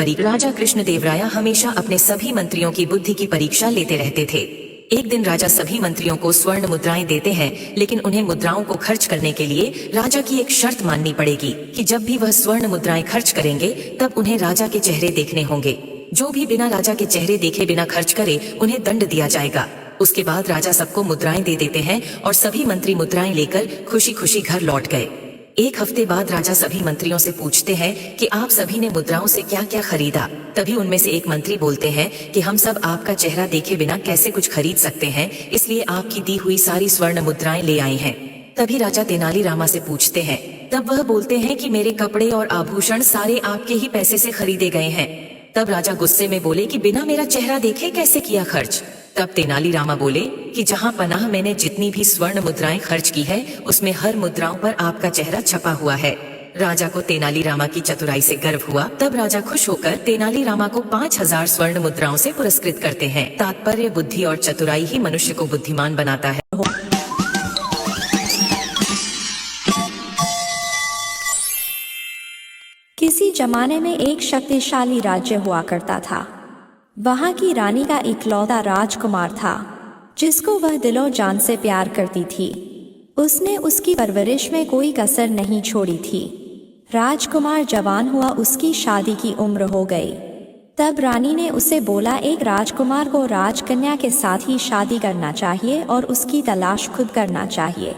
परीक्षा। राजा कृष्णदेवराय हमेशा अपने सभी मंत्रियों की बुद्धि की परीक्षा लेते रहते थे। एक दिन राजा सभी मंत्रियों को स्वर्ण मुद्राएं देते हैं, लेकिन उन्हें मुद्राओं को खर्च करने के लिए राजा की एक शर्त माननी पड़ेगी कि जब भी वह स्वर्ण मुद्राएं खर्च करेंगे तब उन्हें राजा के चेहरे देखने होंगे। जो भी बिना राजा के चेहरे देखे बिना खर्च करे उन्हें दंड दिया जाएगा। उसके बाद राजा सबको मुद्राएं दे देते हैं और सभी मंत्री मुद्राएं लेकर खुशी खुशी घर लौट गए। एक हफ्ते बाद राजा सभी मंत्रियों से पूछते हैं कि आप सभी ने मुद्राओं से क्या क्या खरीदा। तभी उनमें से एक मंत्री बोलते हैं कि हम सब आपका चेहरा देखे बिना कैसे कुछ खरीद सकते हैं, इसलिए आपकी दी हुई सारी स्वर्ण मुद्राएं ले आए हैं। तभी राजा तेनालीरामा से पूछते हैं। तब वह बोलते हैं कि मेरे कपड़े और आभूषण सारे आपके ही पैसे से खरीदे गए हैं। तब राजा गुस्से में बोले कि बिना मेरा चेहरा देखे कैसे किया खर्च। तब तेनालीरामा बोले कि जहां पनाह मैंने जितनी भी स्वर्ण मुद्राएं खर्च की है उसमें हर मुद्राओं पर आपका चेहरा छपा हुआ है। राजा को तेनालीरामा की चतुराई से गर्व हुआ। तब राजा खुश होकर तेनालीरामा को 5000 स्वर्ण मुद्राओं से पुरस्कृत करते हैं। तात्पर्य, बुद्धि और चतुराई ही मनुष्य को बुद्धिमान बनाता है। किसी जमाने में एक शक्तिशाली राज्य हुआ करता था। वहां की रानी का इकलौता राजकुमार था जिसको वह दिलो जान से प्यार करती थी। उसने उसकी परवरिश में कोई कसर नहीं छोड़ी थी। राजकुमार जवान हुआ, उसकी शादी की उम्र हो गई। तब रानी ने उसे बोला, एक राजकुमार को राजकन्या के साथ ही शादी करना चाहिए और उसकी तलाश खुद करना चाहिए।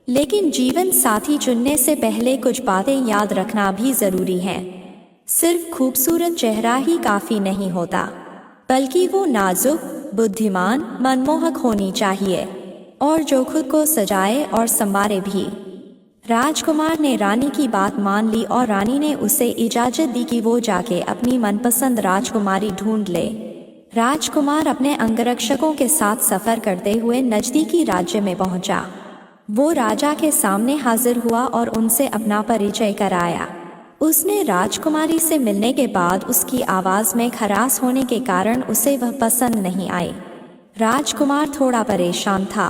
लेकिन जीवन साथी चुनने से पहले कुछ बातें याद रखना भी जरूरी है। सिर्फ खूबसूरत चेहरा ही काफी नहीं होता, बल्कि वो नाजुक, बुद्धिमान, मनमोहक होनी चाहिए और जो खुद को सजाए और संवारे भी। राजकुमार ने रानी की बात मान ली और रानी ने उसे इजाजत दी कि वो जाके अपनी मनपसंद राजकुमारी ढूंढ ले। राजकुमार अपने अंगरक्षकों के साथ सफर करते हुए नजदीकी राज्य में पहुंचा। वो राजा के सामने हाजिर हुआ और उनसे अपना परिचय कराया। उसने राजकुमारी से मिलने के बाद उसकी आवाज में खराश होने के कारण उसे वह पसंद नहीं आई। राजकुमार थोड़ा परेशान था,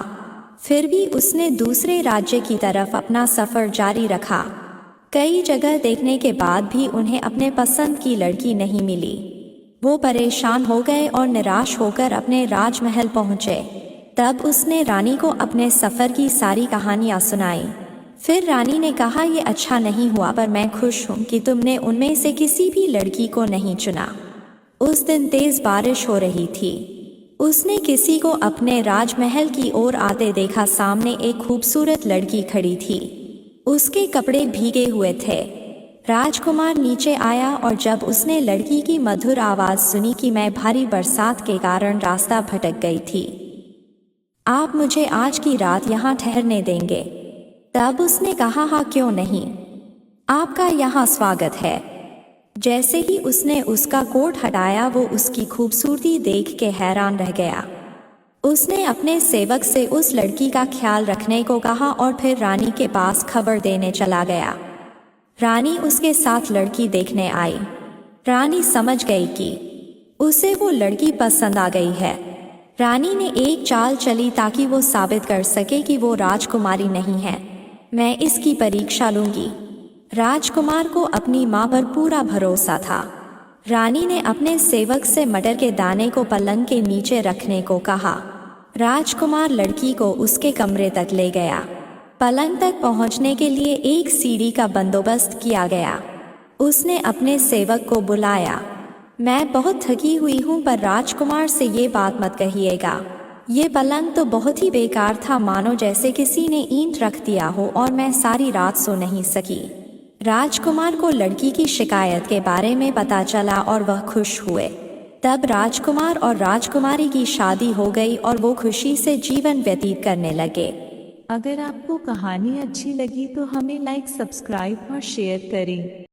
फिर भी उसने दूसरे राज्य की तरफ अपना सफर जारी रखा। कई जगह देखने के बाद भी उन्हें अपने पसंद की लड़की नहीं मिली। वो परेशान हो गए और निराश होकर अपने राजमहल पहुंचे। तब उसने रानी को अपने सफर की सारी कहानियां सुनाई। फिर रानी ने कहा, ये अच्छा नहीं हुआ, पर मैं खुश हूँ कि तुमने उनमें से किसी भी लड़की को नहीं चुना। उस दिन तेज बारिश हो रही थी। उसने किसी को अपने राजमहल की ओर आते देखा। सामने एक खूबसूरत लड़की खड़ी थी, उसके कपड़े भीगे हुए थे। राजकुमार नीचे आया और जब उसने लड़की की मधुर आवाज सुनी कि मैं भारी बरसात के कारण रास्ता भटक गई थी, आप मुझे आज की रात यहाँ ठहरने देंगे? तब उसने कहा, हाँ क्यों नहीं, आपका यहाँ स्वागत है। जैसे ही उसने उसका कोट हटाया वो उसकी खूबसूरती देख के हैरान रह गया। उसने अपने सेवक से उस लड़की का ख्याल रखने को कहा और फिर रानी के पास खबर देने चला गया। रानी उसके साथ लड़की देखने आई। रानी समझ गई कि उसे वो लड़की पसंद आ गई है। रानी ने एक चाल चली ताकि वो साबित कर सके कि वो राजकुमारी नहीं है। मैं इसकी परीक्षा लूंगी। राजकुमार को अपनी मां पर पूरा भरोसा था। रानी ने अपने सेवक से मटर के दाने को पलंग के नीचे रखने को कहा। राजकुमार लड़की को उसके कमरे तक ले गया। पलंग तक पहुंचने के लिए एक सीढ़ी का बंदोबस्त किया गया। उसने अपने सेवक को बुलाया। मैं बहुत थकी हुई हूँ, पर राजकुमार से ये बात मत कहिएगा। ये पलंग तो बहुत ही बेकार था, मानो जैसे किसी ने ईंट रख दिया हो, और मैं सारी रात सो नहीं सकी। राजकुमार को लड़की की शिकायत के बारे में पता चला और वह खुश हुए। तब राजकुमार और राजकुमारी की शादी हो गई और वो खुशी से जीवन व्यतीत करने लगे। अगर आपको कहानी अच्छी लगी तो हमें लाइक, सब्सक्राइब और शेयर करें।